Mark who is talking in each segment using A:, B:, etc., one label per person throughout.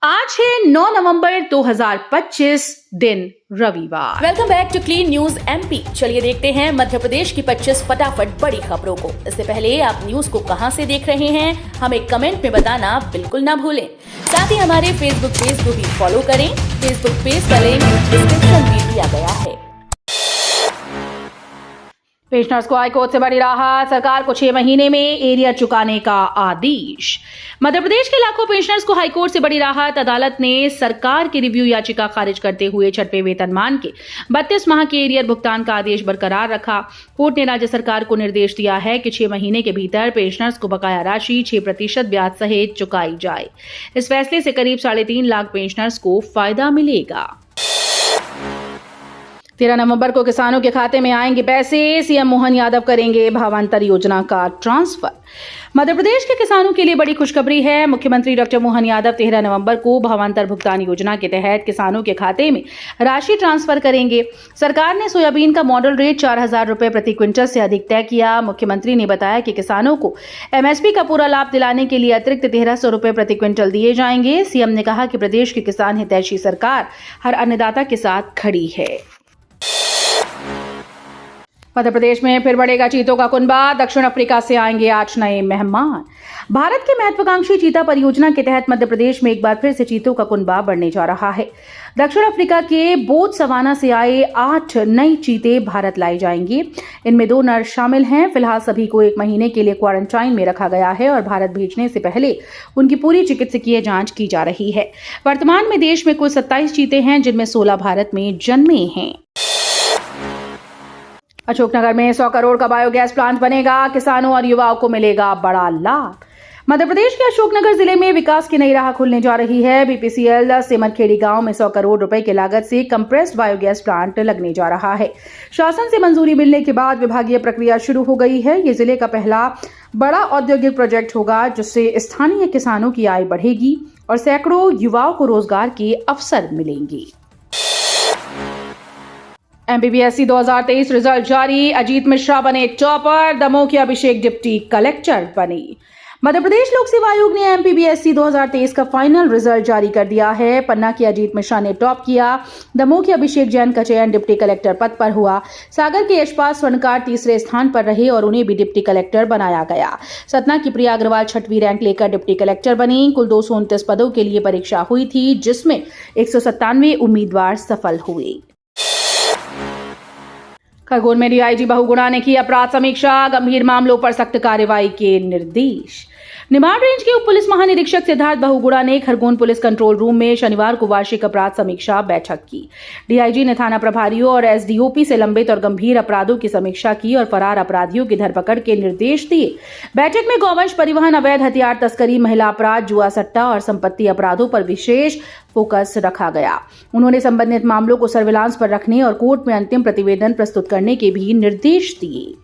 A: आज है 9 नवंबर 2025 दिन रविवार।
B: Welcome back to clean news MP. चलिए देखते हैं मध्य प्रदेश की 25 फटाफट बड़ी खबरों को। इससे पहले आप न्यूज को कहां से देख रहे हैं हमें कमेंट में बताना बिल्कुल ना भूलें। साथ ही हमारे फेसबुक पेज को भी फॉलो करें। फेसबुक पेज का लिंक डिस्क्रिप्शन में दिया गया है।
A: पेंशनर्स को हाईकोर्ट से बड़ी राहत, सरकार को 6 महीने में एरियर चुकाने का आदेश। मध्य प्रदेश के लाखों पेंशनर्स को हाईकोर्ट से बड़ी राहत। अदालत ने सरकार की रिव्यू याचिका खारिज करते हुए छठवें वेतनमान के 32 माह के एरियर भुगतान का आदेश बरकरार रखा। कोर्ट ने राज्य सरकार को निर्देश दिया है कि 6 महीने के भीतर पेंशनर्स को बकाया राशि 6% ब्याज सहित चुकाई जाए। इस फैसले से करीब 3.5 लाख पेंशनर्स को फायदा मिलेगा। 13 नवंबर को किसानों के खाते में आएंगे पैसे। सीएम मोहन यादव करेंगे भावांतर योजना का ट्रांसफर। मध्य प्रदेश के किसानों के लिए बड़ी खुशखबरी है। मुख्यमंत्री डॉक्टर मोहन यादव 13 नवंबर को भावांतर भुगतान योजना के तहत किसानों के खाते में राशि ट्रांसफर करेंगे। सरकार ने सोयाबीन का मॉडल रेट 4,000 रुपए प्रति क्विंटल से अधिक तय किया। मुख्यमंत्री ने बताया कि किसानों को एमएसपी का पूरा लाभ दिलाने के लिए अतिरिक्त 1,300 रुपए प्रति क्विंटल दिए जाएंगे। सीएम ने कहा कि प्रदेश की किसान हितैषी सरकार हर अन्नदाता के साथ खड़ी है। मध्य प्रदेश में फिर बढ़ेगा चीतों का कुनबा। दक्षिण अफ्रीका से आएंगे 8 नए मेहमान। भारत की महत्वाकांक्षी चीता परियोजना के तहत मध्य प्रदेश में एक बार फिर से चीतों का कुनबा बढ़ने जा रहा है। दक्षिण अफ्रीका के बोत्सवाना से आए 8 नई चीते भारत लाई जाएंगी। इनमें 2 नर शामिल हैं। फिलहाल सभी को 1 महीने के लिए क्वारंटाइन में रखा गया है और भारत भेजने से पहले उनकी पूरी चिकित्सकीय जांच की जा रही है। वर्तमान में देश में कुल 27 चीते हैं, जिनमें 16 भारत में जन्मे हैं। अशोकनगर में 100 करोड़ का बायोगैस प्लांट बनेगा। किसानों और युवाओं को मिलेगा बड़ा लाभ। मध्य प्रदेश के अशोकनगर जिले में विकास की नई राह खुलने जा रही है। बीपीसीएल सेमरखेड़ी गांव में 100 करोड़ रुपए की लागत से कंप्रेस्ड बायोगैस प्लांट लगने जा रहा है। शासन से मंजूरी मिलने के बाद विभागीय प्रक्रिया शुरू हो गई है। ये जिले का पहला बड़ा औद्योगिक प्रोजेक्ट होगा, जिससे स्थानीय किसानों की आय बढ़ेगी और सैकड़ों युवाओं को रोजगार के अवसर मिलेंगे। एमपीपीएससी 2023 रिजल्ट जारी। अजीत मिश्रा बने टॉपर। दमोह के अभिषेक डिप्टी कलेक्टर बने। मध्य प्रदेश लोक सेवा आयोग ने एमपीपीएससी 2023 का फाइनल रिजल्ट जारी कर दिया है। पन्ना के अजीत मिश्रा ने टॉप किया। दमोह के अभिषेक जैन का चयन डिप्टी कलेक्टर पद पर हुआ। सागर के यशपाल स्वर्णकार तीसरे स्थान पर रहे और उन्हें भी डिप्टी कलेक्टर बनाया गया। सतना की प्रिया अग्रवाल 6वीं रैंक लेकर डिप्टी कलेक्टर बनी। कुल 229 पदों के लिए परीक्षा हुई थी, जिसमें 197 उम्मीदवार सफल हुए। खरगोन में डीआईजी बहुगुणा ने की अपराध समीक्षा। गंभीर मामलों पर सख्त कार्रवाई के निर्देश। निमाड़ रेंज के उप पुलिस महानिरीक्षक सिद्धार्थ बहुगुणा ने खरगोन पुलिस कंट्रोल रूम में शनिवार को वार्षिक अपराध समीक्षा बैठक की। डीआईजी ने थाना प्रभारियों और एसडीओपी से लंबित और गंभीर अपराधों की समीक्षा की और फरार अपराधियों की धरपकड़ के निर्देश दिए। बैठक में गौवंश परिवहन, अवैध हथियार तस्करी, महिला अपराध, जुआ सट्टा और संपत्ति अपराधों पर विशेष फोकस रखा गया। उन्होंने संबंधित मामलों को सर्विलांस पर रखने और कोर्ट में अंतिम प्रतिवेदन प्रस्तुत करने के भी निर्देश दिए।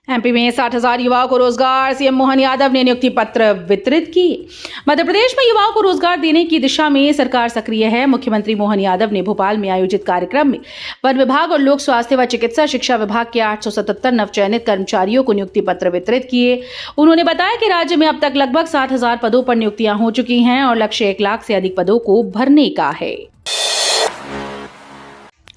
A: एमपी में 60,000 युवाओं को रोजगार। सीएम मोहन यादव ने नियुक्ति पत्र वितरित किए। मध्य प्रदेश में युवाओं को रोजगार देने की दिशा में सरकार सक्रिय है। मुख्यमंत्री मोहन यादव ने भोपाल में आयोजित कार्यक्रम में वन विभाग और लोक स्वास्थ्य व चिकित्सा शिक्षा विभाग के 877 नवचयनित कर्मचारियों को नियुक्ति पत्र वितरित किए। उन्होंने बताया कि राज्य में अब तक लगभग 60,000 पदों पर नियुक्तियां हो चुकी हैं और लक्ष्य 1 लाख से अधिक पदों को भरने का है।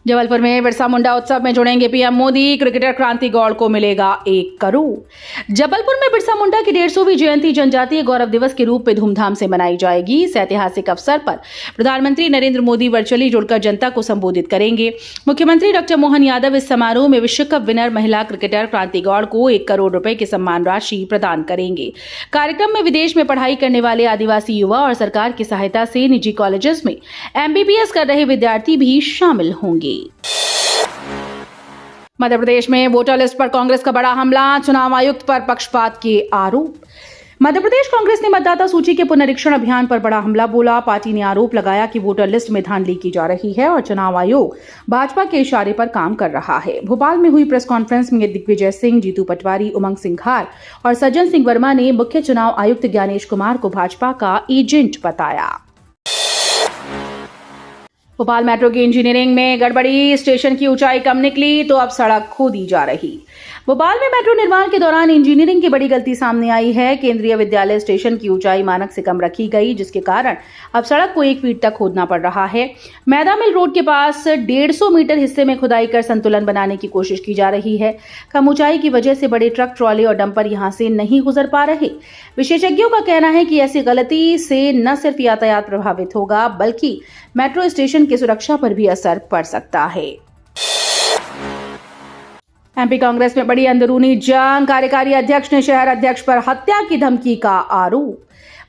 A: जबलपुर में बिरसा मुंडा उत्सव में जुड़ेंगे पीएम मोदी। क्रिकेटर क्रांति गौड़ को मिलेगा 1 करोड़। जबलपुर में बिरसा मुंडा की 150वीं जयंती जनजातीय गौरव दिवस के रूप में धूमधाम से मनाई जाएगी। इस ऐतिहासिक अवसर पर प्रधानमंत्री नरेंद्र मोदी वर्चुअली जुड़कर जनता को संबोधित करेंगे। मुख्यमंत्री डॉक्टर मोहन यादव इस समारोह में विश्व कप विनर महिला क्रिकेटर क्रांति गौड़ को 1 करोड़ रुपए की सम्मान राशि प्रदान करेंगे। कार्यक्रम में विदेश में पढ़ाई करने वाले आदिवासी युवा और सरकार की सहायता से निजी कॉलेजेस में एमबीबीएस कर रहे विद्यार्थी भी शामिल होंगे। मध्य प्रदेश में वोटर लिस्ट पर कांग्रेस का बड़ा हमला। चुनाव आयुक्त पर पक्षपात के आरोप। मध्य प्रदेश कांग्रेस ने मतदाता सूची के पुनरीक्षण अभियान पर बड़ा हमला बोला। पार्टी ने आरोप लगाया कि वोटर लिस्ट में धांधली की जा रही है और चुनाव आयोग भाजपा के इशारे पर काम कर रहा है। भोपाल में हुई प्रेस कॉन्फ्रेंस में दिग्विजय सिंह, जीतू पटवारी, उमंग सिंघार और सज्जन सिंह वर्मा ने मुख्य चुनाव आयुक्त ज्ञानेश कुमार को भाजपा का एजेंट बताया। भोपाल मेट्रो की इंजीनियरिंग में गड़बड़ी। स्टेशन की ऊंचाई कम निकली तो अब सड़क खोदी जा रही। भोपाल में मेट्रो निर्माण के दौरान इंजीनियरिंग की बड़ी गलती सामने आई है। केंद्रीय विद्यालय स्टेशन की ऊंचाई मानक से कम रखी गई, जिसके कारण अब सड़क को 1 फीट तक खोदना पड़ रहा है। मैदा मिल रोड के पास 150 मीटर हिस्से में खुदाई कर संतुलन बनाने की कोशिश की जा रही है। कम ऊंचाई की वजह से बड़े ट्रक, ट्रॉले और डंपर यहां से नहीं गुजर पा रहे। विशेषज्ञों का कहना है कि ऐसी गलती से न सिर्फ यातायात प्रभावित होगा, बल्कि मेट्रो स्टेशन की सुरक्षा पर भी असर पड़ सकता है। एमपी कांग्रेस में बड़ी अंदरूनी जंग। कार्यकारी अध्यक्ष ने शहर अध्यक्ष पर हत्या की धमकी का आरोप।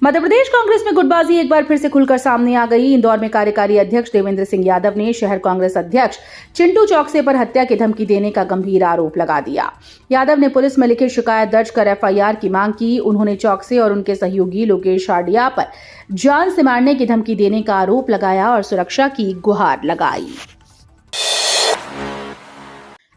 A: मध्य प्रदेश कांग्रेस में गुटबाजी एक बार फिर से खुलकर सामने आ गई। इंदौर में कार्यकारी अध्यक्ष देवेंद्र सिंह यादव ने शहर कांग्रेस अध्यक्ष चिंटू चौकसे पर हत्या की धमकी देने का गंभीर आरोप लगा दिया। यादव ने पुलिस में लिखित शिकायत दर्ज कर एफआईआर की मांग की। उन्होंने चौकसे और उनके सहयोगी लोकेश हाडिया पर जान से मारने की धमकी देने का आरोप लगाया और सुरक्षा की गुहार लगाई।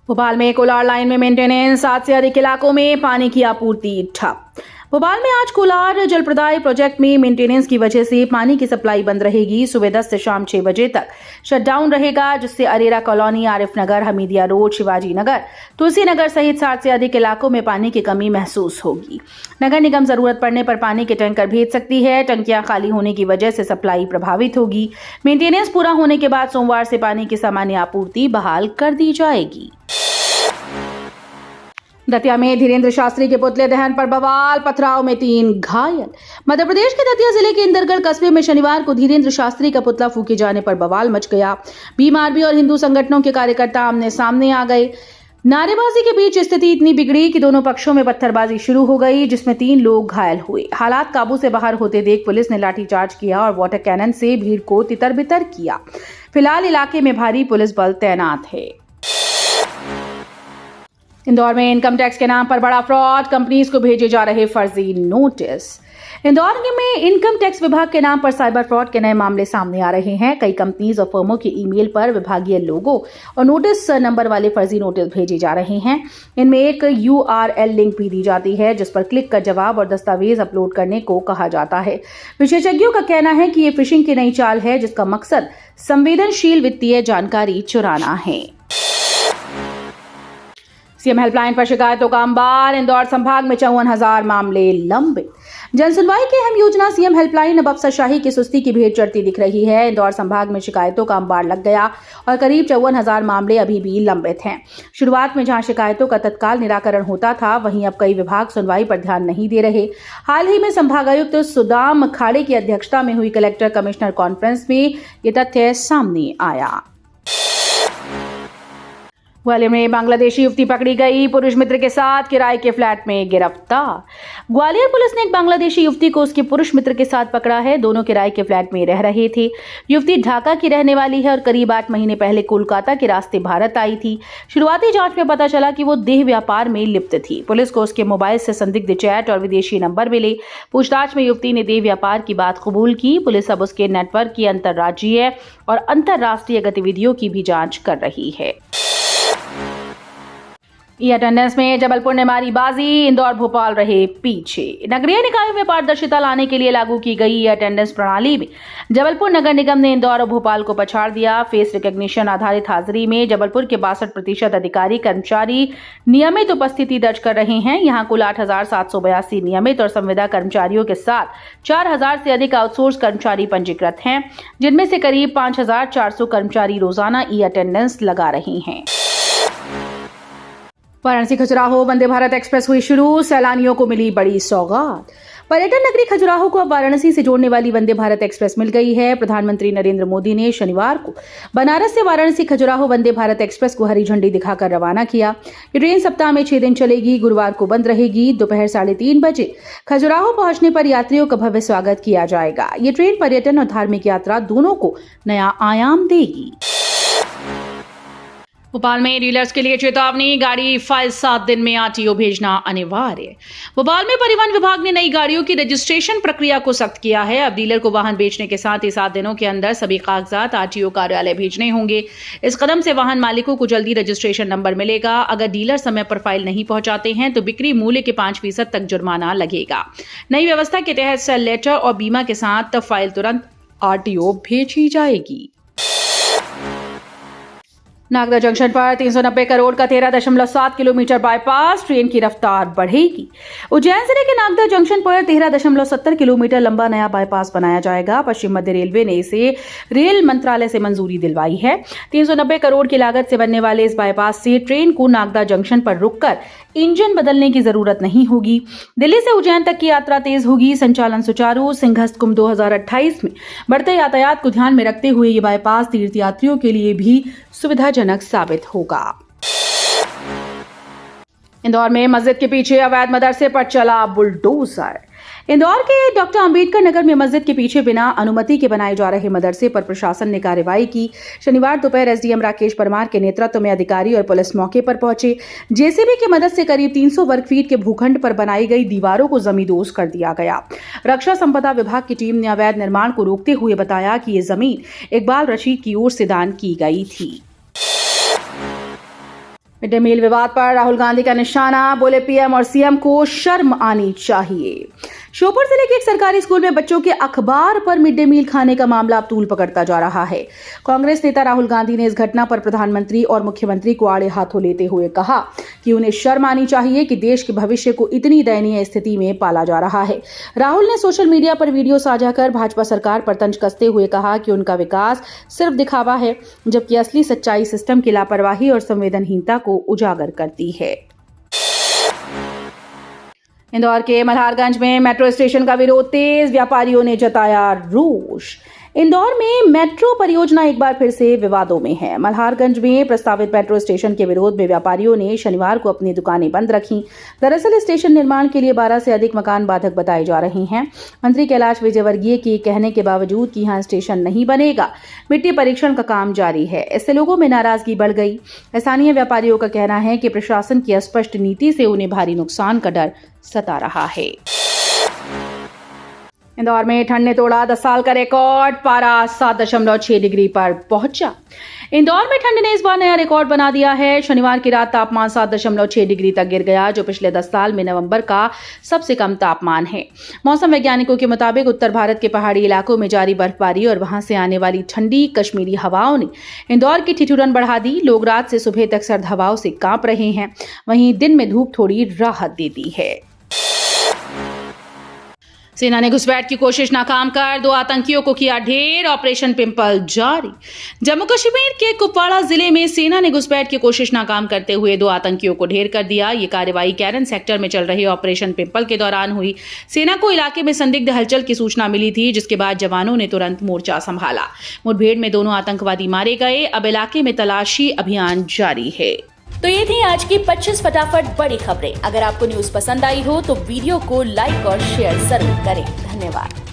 A: भोपाल में कोलार लाइन में मेंटेनेंस, 7 से अधिक इलाकों में पानी की आपूर्ति ठप। भोपाल में आज कोलार जल प्रदाय प्रोजेक्ट में मेंटेनेंस की वजह से पानी की सप्लाई बंद रहेगी। सुबह 10 से शाम 6 बजे तक शटडाउन रहेगा, जिससे अरेरा कॉलोनी, आरिफ नगर, हमीदिया रोड, शिवाजी नगर, तुलसी नगर सहित 7 से अधिक इलाकों में पानी की कमी महसूस होगी। नगर निगम जरूरत पड़ने पर पानी के टैंकर भेज सकती है। टंकियां खाली होने की वजह से सप्लाई प्रभावित होगी। मेंटेनेंस पूरा होने के बाद सोमवार से पानी की सामान्य आपूर्ति बहाल कर दी जाएगी। दतिया में धीरेन्द्र शास्त्री के पुतले दहन पर बवाल, पथराव में 3 घायल। मध्य प्रदेश के दतिया जिले के इंदरगढ़ कस्बे में शनिवार को धीरेन्द्र शास्त्री का पुतला फूके जाने पर बवाल मच गया। भीम आर्मी और हिंदू संगठनों के कार्यकर्ता आमने सामने आ गए। नारेबाजी के बीच स्थिति इतनी बिगड़ी कि दोनों पक्षों में पत्थरबाजी शुरू हो गई, जिसमें 3 लोग घायल हुए। हालात काबू से बाहर होते देख पुलिस ने लाठीचार्ज किया और वाटर कैनन से भीड़ को तितर-बितर किया। फिलहाल इलाके में भारी पुलिस बल तैनात है। इंदौर में इनकम टैक्स के नाम पर बड़ा फ्रॉड, कंपनीज को भेजे जा रहे फर्जी नोटिस। इंदौर में इनकम टैक्स विभाग के नाम पर साइबर फ्रॉड के नए मामले सामने आ रहे हैं। कई कंपनीज और फर्मों के ईमेल पर विभागीय लोगो और नोटिस नंबर वाले फर्जी नोटिस भेजे जा रहे हैं। इनमें एक URL लिंक भी दी जाती है, जिस पर क्लिक कर जवाब और दस्तावेज अपलोड करने को कहा जाता है। विशेषज्ञों का कहना है कि ये फिशिंग की नई चाल है, जिसका मकसद संवेदनशील वित्तीय जानकारी चुराना है। सीएम हेल्पलाइन पर शिकायतों का अंबार। इंदौर संभाग में 54,000 मामले लंबित। जन सुनवाई की अहम योजना सीएम हेल्पलाइन अब अफसरशाही की सुस्ती की भेंट चढ़ती दिख रही है। इंदौर संभाग में शिकायतों का अंबार लग गया और करीब 54,000 मामले अभी भी लंबित हैं। शुरुआत में जहां शिकायतों का तत्काल निराकरण होता था, वहीं अब कई विभाग सुनवाई पर ध्यान नहीं दे रहे। हाल ही में संभागायुक्त सुदाम खाड़े की अध्यक्षता में हुई कलेक्टर कमिश्नर कॉन्फ्रेंस में ये तथ्य सामने आया। ग्वालियर में बांग्लादेशी युवती पकड़ी गई, पुरुष मित्र के साथ किराए के फ्लैट में गिरफ्तार। ग्वालियर पुलिस ने एक बांग्लादेशी युवती को उसके पुरुष मित्र के साथ पकड़ा है। दोनों किराए के फ्लैट में रह रहे थे। युवती ढाका की रहने वाली है और करीब 8 महीने पहले कोलकाता के रास्ते भारत आई थी। शुरुआती जांच में पता चला कि वो देह व्यापार में लिप्त थी। पुलिस को उसके मोबाइल से संदिग्ध चैट और विदेशी नंबर मिले। पूछताछ में युवती ने देह व्यापार की बात कबूल की। पुलिस अब उसके नेटवर्क की अंतर्राज्यीय और अंतर्राष्ट्रीय गतिविधियों की भी जांच कर रही है। ई अटेंडेंस में जबलपुर ने मारी बाजी, इंदौर भोपाल रहे पीछे। नगरीय निकायों में पारदर्शिता लाने के लिए लागू की गई ई अटेंडेंस प्रणाली में जबलपुर नगर निगम ने इंदौर और भोपाल को पछाड़ दिया। फेस रिकॉग्निशन आधारित हाजिरी में जबलपुर के 62% अधिकारी कर्मचारी नियमित उपस्थिति दर्ज कर रहे हैं। यहाँ कुल 8,782 नियमित और संविदा कर्मचारियों के साथ 4,000 से अधिक आउटसोर्स कर्मचारी पंजीकृत हैं, जिनमें से करीब 5,400 कर्मचारी रोजाना ई अटेंडेंस लगा रहे हैं। वाराणसी खजुराहो वंदे भारत एक्सप्रेस हुई शुरू, सैलानियों को मिली बड़ी सौगात। पर्यटन नगरी खजुराहो को अब वाराणसी से जोड़ने वाली वंदे भारत एक्सप्रेस मिल गई है। प्रधानमंत्री नरेंद्र मोदी ने शनिवार को बनारस से वाराणसी खजुराहो वंदे भारत एक्सप्रेस को हरी झंडी दिखाकर रवाना किया। ये ट्रेन सप्ताह में 6 दिन चलेगी। गुरुवार को बंद रहेगी। दोपहर 3:30 बजे खजुराहो पहुंचने पर यात्रियों का भव्य स्वागत किया जाएगा। ये ट्रेन पर्यटन और धार्मिक यात्रा दोनों को नया आयाम देगी। भोपाल में डीलर्स के लिए चेतावनी, गाड़ी फाइल 7 दिन में आरटीओ भेजना अनिवार्य। भोपाल में परिवहन विभाग ने नई गाड़ियों की रजिस्ट्रेशन प्रक्रिया को सख्त किया है। अब डीलर को वाहन बेचने के साथ ही 7 दिनों के अंदर सभी कागजात आरटीओ कार्यालय भेजने होंगे। इस कदम से वाहन मालिकों को जल्दी रजिस्ट्रेशन नंबर मिलेगा। अगर डीलर समय पर फाइल नहीं पहुंचाते हैं तो बिक्री मूल्य के 5% तक जुर्माना लगेगा। नई व्यवस्था के तहत सेल लेटर और बीमा के साथ फाइल तुरंत आरटीओ भेजी जाएगी। नागदा जंक्शन पर 390 करोड़ का 13.7 किलोमीटर बाईपास, ट्रेन की रफ्तार बढ़ेगी। उज्जैन जिले के नागदा जंक्शन पर 13.70 किलोमीटर लंबा नया बाईपास बनाया जाएगा। पश्चिम मध्य रेलवे ने इसे रेल मंत्रालय से मंजूरी दिलवाई है। 390 करोड़ की लागत से बनने वाले इस बाईपास से ट्रेन को नागदा जंक्शन पर रुककर इंजन बदलने की जरूरत नहीं होगी। दिल्ली से उज्जैन तक की यात्रा तेज होगी, संचालन सुचारू। सिंहस्थ कुंभ 2028 में बढ़ते यातायात को ध्यान में रखते हुए ये बाईपास तीर्थयात्रियों के लिए भी सुविधाजनक साबित होगा। इंदौर में मस्जिद के पीछे अवैध मदरसे पर चला बुलडोजर। इंदौर के डॉक्टर अंबेडकर नगर में मस्जिद के पीछे बिना अनुमति के बनाए जा रहे मदरसे पर प्रशासन ने कार्रवाई की। शनिवार दोपहर एसडीएम राकेश परमार के नेतृत्व में अधिकारी और पुलिस मौके पर पहुंचे। जेसीबी की मदद से करीब 300 वर्ग फीट के भूखंड पर बनाई गई दीवारों को जमींदोज कर दिया गया। रक्षा संपदा विभाग की टीम ने अवैध निर्माण को रोकते हुए बताया कि ये जमीन इकबाल रशीद की ओर से दान की गई थी। मिड डे मील विवाद पर राहुल गांधी का निशाना, बोले पीएम और सीएम को शर्म आनी चाहिए। श्योपुर जिले के एक सरकारी स्कूल में बच्चों के अखबार पर मिड डे मील खाने का मामला अब तूल पकड़ता जा रहा है। कांग्रेस नेता राहुल गांधी ने इस घटना पर प्रधानमंत्री और मुख्यमंत्री को आड़े हाथों लेते हुए कहा कि उन्हें शर्म आनी चाहिए कि देश के भविष्य को इतनी दयनीय स्थिति में पाला जा रहा है। राहुल ने सोशल मीडिया पर वीडियो साझा कर भाजपा सरकार पर तंज कसते हुए कहा कि उनका विकास सिर्फ दिखावा है, जबकि असली सच्चाई सिस्टम की लापरवाही और संवेदनहीनता को उजागर करती है। इंदौर के मल्हारगंज में मेट्रो स्टेशन का विरोध तेज, व्यापारियों ने जताया रोष। इंदौर में मेट्रो परियोजना एक बार फिर से विवादों में है। मल्हारगंज में प्रस्तावित मेट्रो स्टेशन के विरोध में व्यापारियों ने शनिवार को अपनी दुकानें बंद रखी। दरअसल स्टेशन निर्माण के लिए 12 से अधिक मकान बाधक बताए जा रहे हैं। मंत्री कैलाश विजयवर्गीय के कहने के बावजूद कि यहां स्टेशन नहीं बनेगा, मिट्टी परीक्षण का काम जारी है। इससे लोगों में नाराजगी बढ़ गई। स्थानीय व्यापारियों का कहना है कि प्रशासन की अस्पष्ट नीति से उन्हें भारी नुकसान का डर सता रहा है। इंदौर में ठंड ने तोड़ा 10 साल का रिकॉर्ड, पारा 7.6 डिग्री पर पहुंचा। इंदौर में ठंड ने इस बार नया रिकॉर्ड बना दिया है। शनिवार की रात तापमान 7.6 डिग्री तक गिर गया, जो पिछले 10 साल में नवंबर का सबसे कम तापमान है। मौसम वैज्ञानिकों के मुताबिक उत्तर भारत के पहाड़ी इलाकों में जारी बर्फबारी और वहां से आने वाली ठंडी कश्मीरी हवाओं ने इंदौर की ठिठुरन बढ़ा दी। लोग रात से सुबह तक सर्द हवाओं से कांप रहे हैं, वहीं दिन में धूप थोड़ी राहत देती है। सेना ने घुसपैठ की कोशिश नाकाम कर 2 आतंकियों को किया ढेर, ऑपरेशन पिंपल जारी। जम्मू कश्मीर के कुपवाड़ा जिले में सेना ने घुसपैठ की कोशिश नाकाम करते हुए 2 आतंकियों को ढेर कर दिया। ये कार्रवाई कैरन सेक्टर में चल रहे ऑपरेशन पिंपल के दौरान हुई। सेना को इलाके में संदिग्ध हलचल की सूचना मिली थी, जिसके बाद जवानों ने तुरंत मोर्चा संभाला। मुठभेड़ में दोनों आतंकवादी मारे गए। अब इलाके में तलाशी अभियान जारी है।
B: तो ये थी आज की 25 फटाफट बड़ी खबरें। अगर आपको न्यूज पसंद आई हो तो वीडियो को लाइक और शेयर जरूर करें। धन्यवाद।